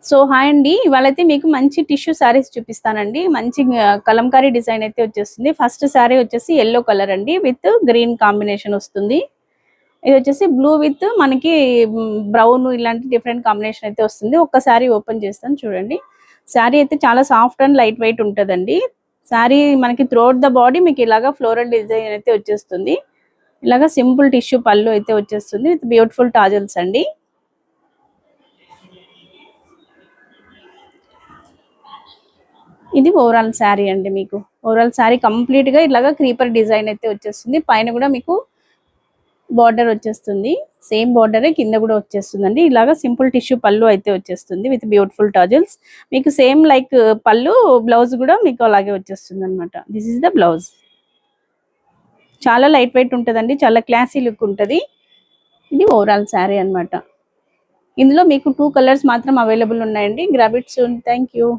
So hi అండి, ఇవాళైతే మీకు మంచి టిష్యూ శారీస్ చూపిస్తానండి. మంచి కలంకారీ డిజైన్ అయితే వచ్చేస్తుంది. ఫస్ట్ శారీ వచ్చేసి ఎల్లో కలర్ అండి, విత్ గ్రీన్ కాంబినేషన్ వస్తుంది. ఇది వచ్చేసి బ్లూ విత్ మనకి బ్రౌన్ ఇలాంటి డిఫరెంట్ కాంబినేషన్ అయితే వస్తుంది. ఒక్క శారీ ఓపెన్ చేస్తాను చూడండి. శారీ అయితే చాలా సాఫ్ట్ అండ్ లైట్ వెయిట్ ఉంటుందండి. శారీ మనకి త్రూఅవుట్ ద బాడీ మీకు ఇలాగా ఫ్లోరల్ డిజైన్ అయితే వచ్చేస్తుంది. ఇలాగా సింపుల్ టిష్యూ పళ్ళు అయితే వచ్చేస్తుంది విత్ బ్యూటిఫుల్ టాజల్స్ అండి. ఇది ఓవరాల్ శారీ అండి. మీకు ఓవరాల్ శారీ కంప్లీట్ గా ఇలాగా క్రీపర్ డిజైన్ అయితే వచ్చేస్తుంది. పైన కూడా మీకు బార్డర్ వచ్చేస్తుంది. సేమ్ బార్డరే కింద కూడా వచ్చేస్తుందండి. ఇలాగా సింపుల్ టిష్యూ పళ్ళు అయితే వచ్చేస్తుంది విత్ బ్యూటిఫుల్ టాజల్స్. మీకు సేమ్ లైక్ పళ్ళు బ్లౌజ్ కూడా మీకు అలాగే వచ్చేస్తుంది అనమాట. This is the blouse. చాలా లైట్ వెయిట్ ఉంటుందండి, చాలా క్లాసీ లుక్ ఉంటుంది. ఇది ఓవరాల్ శారీ అనమాట. ఇందులో మీకు 2 కలర్స్ మాత్రం అవైలబుల్ ఉన్నాయండి. Grab it soon. Thank you.